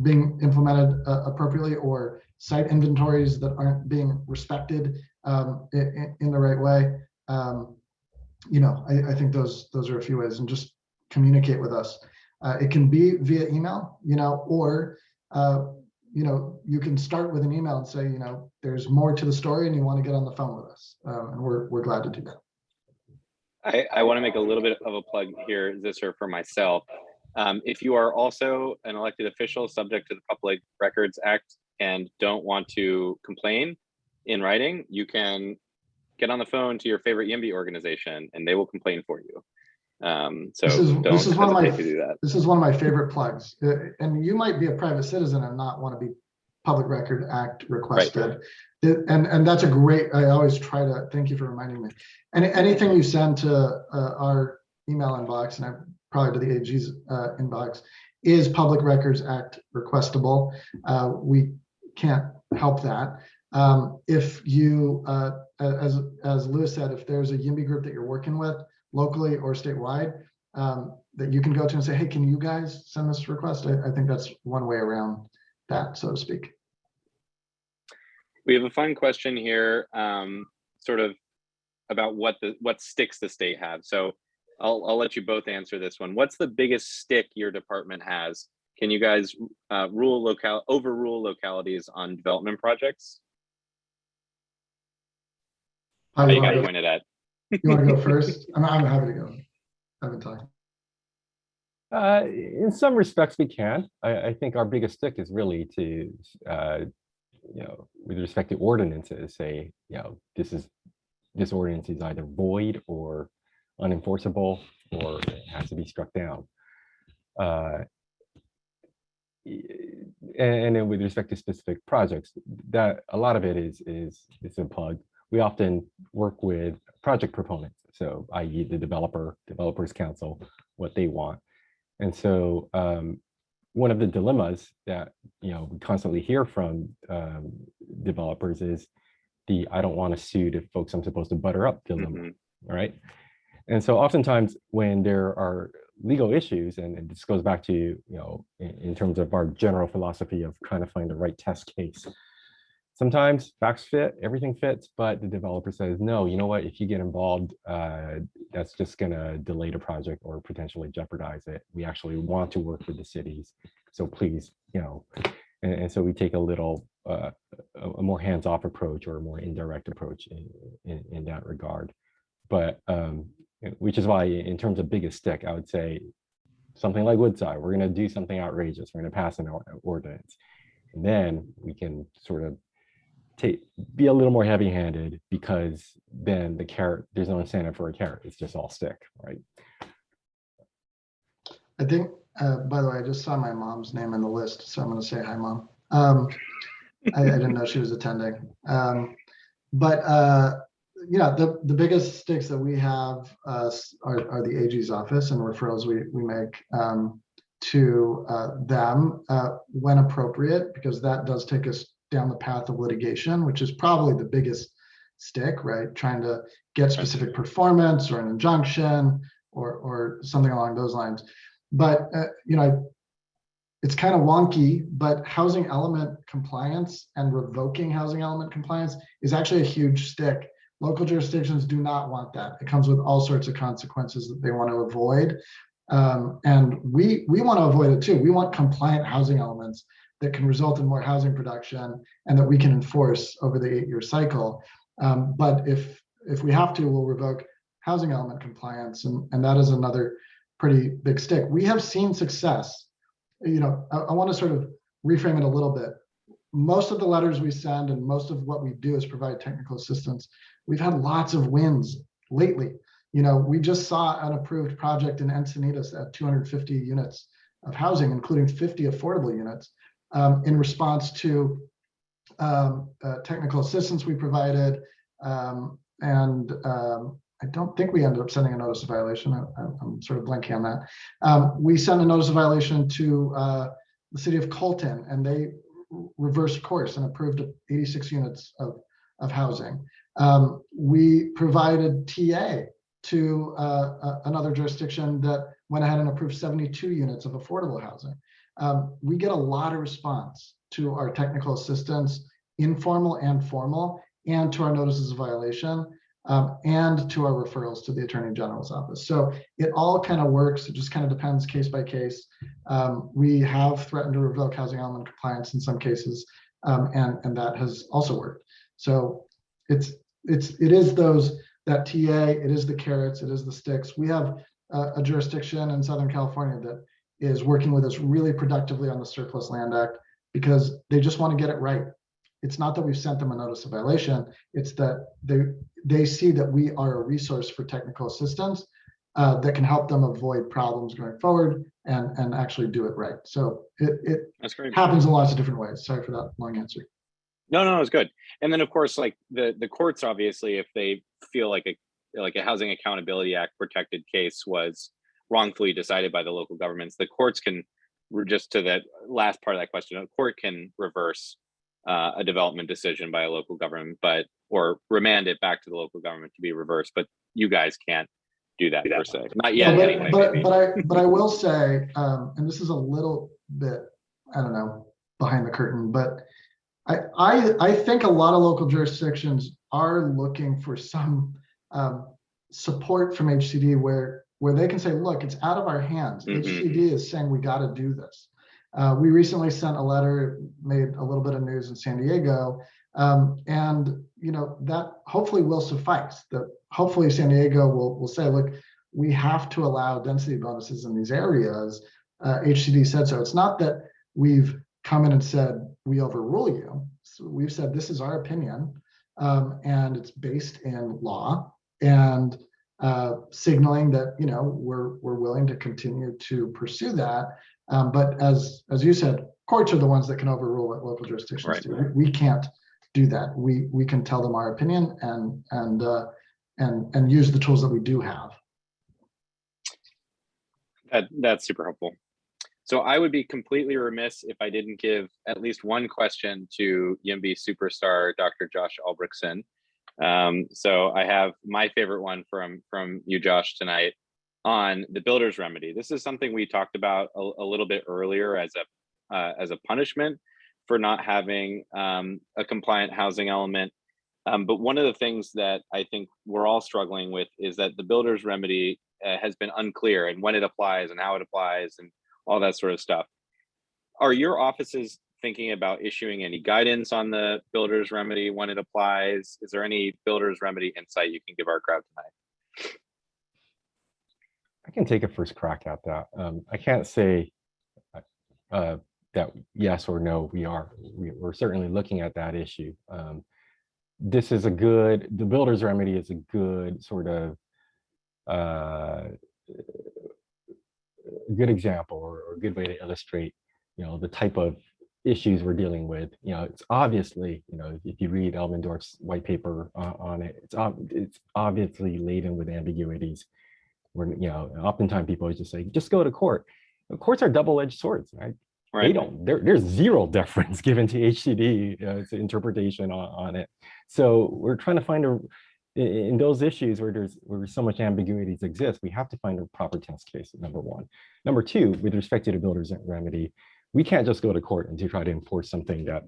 Speaker 3: being implemented appropriately, or site inventories that aren't being respected in the right way. I think those are a few ways, and just communicate with us. It can be via email, or you can start with an email and say, there's more to the story and you want to get on the phone with us. And we're glad to do that.
Speaker 1: I want to make a little bit of a plug here, Zisser, for myself. If you are also an elected official subject to the Public Records Act and don't want to complain in writing, you can get on the phone to your favorite YIMBY organization and they will complain for you. So don't hesitate to do that.
Speaker 3: This is one of my favorite plugs. And you might be a private citizen and not want to be Public Record Act requested. Right. And that's a great, I always try to, thank you for reminding me. And anything you send to our email inbox, and probably to the AG's inbox, is Public Records Act requestable. We can't help that. If you, as Lewis said, if there's a YIMBY group that you're working with locally or statewide, that you can go to and say, hey, can you guys send this request? I think that's one way around that, so to speak.
Speaker 1: We have a fun question here, sort of about what sticks the state have. So I'll let you both answer this one. What's the biggest stick your department has? Can you guys overrule localities on development projects? How you got pointed at?
Speaker 3: You want to go first? I'm happy to go. I haven't talked.
Speaker 2: In some respects, we can. I think our biggest stick is really to, with respect to ordinances, say, this ordinance is either void or unenforceable, or it has to be struck down. And then with respect to specific projects, that a lot of it is a plug. We often work with project proponents, so i.e. the developers council, what they want. And so, one of the dilemmas that we constantly hear from developers is the "I don't want to sue the folks I'm supposed to butter up" dilemma, right? And so oftentimes when there are legal issues, and this goes back to in terms of our general philosophy of trying to find the right test case. Sometimes facts fit, everything fits, but the developer says, no, you know what, if you get involved, that's just gonna delay the project or potentially jeopardize it. We actually want to work with the cities. So please, and so we take a little, a more hands-off approach or a more indirect approach in that regard. But which is why in terms of biggest stick, I would say something like Woodside, we're gonna do something outrageous. We're gonna pass an ordinance. And then we can sort of be a little more heavy-handed, because then the carrot, there's no incentive for a carrot, it's just all stick, right?
Speaker 3: I think, by the way, I just saw my mom's name in the list, so I'm going to say hi, Mom. I didn't know she was attending. But the biggest sticks that we have are the AG's office and referrals we make to them when appropriate, because that does take us down the path of litigation, which is probably the biggest stick, right? Trying to get specific performance or an injunction or something along those lines. But it's kind of wonky, but housing element compliance and revoking housing element compliance is actually a huge stick. Local jurisdictions do not want that. It comes with all sorts of consequences that they want to avoid. And we want to avoid it too. We want compliant housing elements that can result in more housing production and that we can enforce over the 8-year cycle. But if we have to, we'll revoke housing element compliance, and that is another pretty big stick. We have seen success. I want to sort of reframe it a little bit. Most of the letters we send and most of what we do is provide technical assistance. We've had lots of wins lately. We just saw an approved project in Encinitas at 250 units of housing, including 50 affordable units, in response to technical assistance we provided. And I don't think we ended up sending a notice of violation. I'm sort of blanking on that. We sent a notice of violation to the city of Colton, and they reversed course and approved 86 units of housing. We provided TA to another jurisdiction that went ahead and approved 72 units of affordable housing. We get a lot of response to our technical assistance, informal and formal, and to our notices of violation, and to our referrals to the Attorney General's office. So it all kind of works. It just kind of depends case by case. We have threatened to revoke housing element compliance in some cases, and that has also worked. So it is that TA, it is the carrots, it is the sticks. We have a jurisdiction in Southern California that is working with us really productively on the Surplus Land Act, because they just want to get it right. It's not that we've sent them a notice of violation, it's that they see that we are a resource for technical assistance that can help them avoid problems going forward and actually do it right. So it
Speaker 1: That's great.
Speaker 3: Happens in lots of different ways. Sorry for that long answer.
Speaker 1: No, it's good. And then of course, like the courts, obviously, if they feel like a Housing Accountability Act protected case was wrongfully decided by the local governments, the courts can, just to that last part of that question, a court can reverse a development decision by a local government, or remand it back to the local government to be reversed. But you guys can't do that per se, not yet.
Speaker 3: Yeah,
Speaker 1: anyway.
Speaker 3: But I will say, and this is a little bit, I don't know, behind the curtain, but I think a lot of local jurisdictions are looking for some support from HCD where they can say, look, it's out of our hands. HCD is saying we got to do this. We recently sent a letter, made a little bit of news in San Diego, and that hopefully will suffice. That hopefully San Diego will say, look, we have to allow density bonuses in these areas. HCD said so. It's not that we've come in and said we overrule you. So we've said this is our opinion, and it's based in law, and signaling that we're willing to continue to pursue that. But as you said, courts are the ones that can overrule what local jurisdictions do. We can't do that. We can tell them our opinion and use the tools that we do have.
Speaker 1: That's super helpful. So I would be completely remiss if I didn't give at least one question to YIMBY superstar, Dr. Josh Albrechtsen. So I have my favorite one from you, Josh, tonight on the builder's remedy. This is something we talked about a little bit earlier as a punishment for not having a compliant housing element. But one of the things that I think we're all struggling with is that the builder's remedy has been unclear, and when it applies and how it applies and all that sort of stuff. Are your offices thinking about issuing any guidance on the builder's remedy when it applies? Is there any builder's remedy insight you can give our crowd tonight?
Speaker 2: I can take a first crack at that. I can't say that yes or no, we're certainly looking at that issue. This is the builder's remedy is a good sort of good example or a good way to illustrate, the type of issues we're dealing with. It's obviously, if you read Elmendorf's white paper on it, it's obviously laden with ambiguities. Where, oftentimes people just say, just go to court. Courts are double-edged swords, right? They don't. There's zero deference given to HCD interpretation on it. So we're trying to find in those issues where so much ambiguities exist, we have to find a proper test case, number one. Number two, with respect to the builder's remedy, we can't just go to court and to try to enforce something that,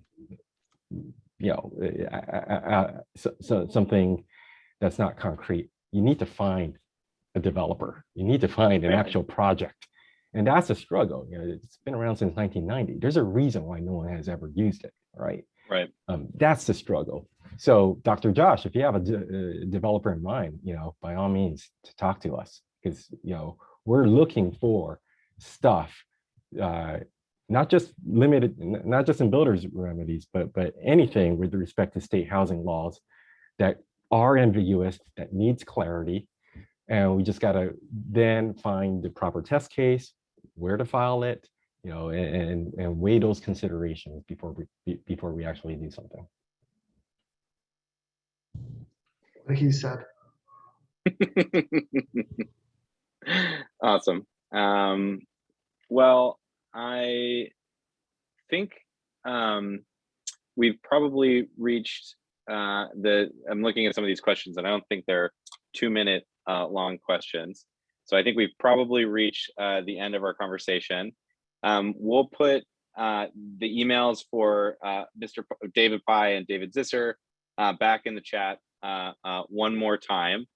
Speaker 2: something that's not concrete. You need to find a developer. You need to find an actual project. And that's a struggle. It's been around since 1990. There's a reason why no one has ever used it, right?
Speaker 1: Right.
Speaker 2: That's the struggle. So, Dr. Josh, if you have a developer in mind, by all means, to talk to us, because we're looking for stuff, not just in builders remedies, but anything with respect to state housing laws that are ambiguous, that needs clarity. And we just got to then find the proper test case, where to file it, and weigh those considerations before we actually do something.
Speaker 3: What he said.
Speaker 1: Awesome. Well, I think we've probably reached I'm looking at some of these questions, and I don't think they're 2-minute long questions. So I think we've probably reached the end of our conversation. We'll put the emails for Mr. David Pye and David Zisser back in the chat one more time.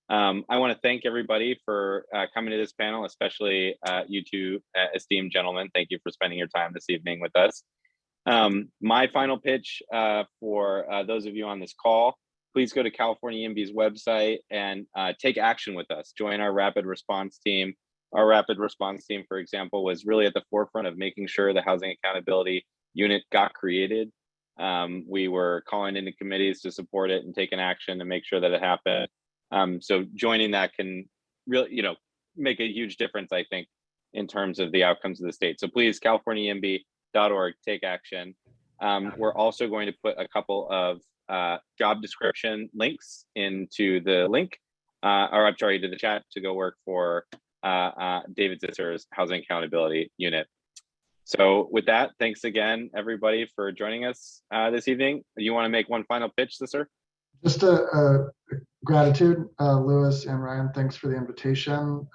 Speaker 1: I want to thank everybody for coming to this panel, especially you two esteemed gentlemen. Thank you for spending your time this evening with us. My final pitch for those of you on this call, please go to California YIMBY's website and take action with us. Join our rapid response team. Our rapid response team, for example, was really at the forefront of making sure the Housing Accountability Unit got created. We were calling into committees to support it and taking action to make sure that it happened. So joining that can really, make a huge difference, I think, in terms of the outcomes of the state. So please, californiayimby.org, take action. We're also going to put a couple of job description links into the link, to the chat to go work for David Zisser's Housing Accountability Unit. So with that, thanks again, everybody, for joining us this evening. Do you want to make one final pitch, Zisser?
Speaker 3: Just a gratitude, Louis and Ryan. Thanks for the invitation.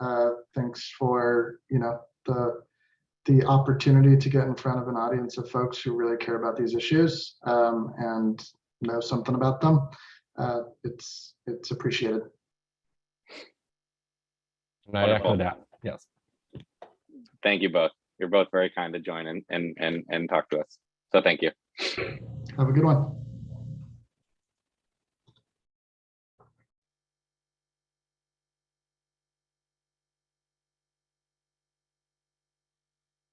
Speaker 3: Thanks for the opportunity to get in front of an audience of folks who really care about these issues and know something about them. It's appreciated.
Speaker 2: And I echo that. Yes.
Speaker 1: Thank you both. You're both very kind to join and talk to us. So thank you.
Speaker 3: Have a good one.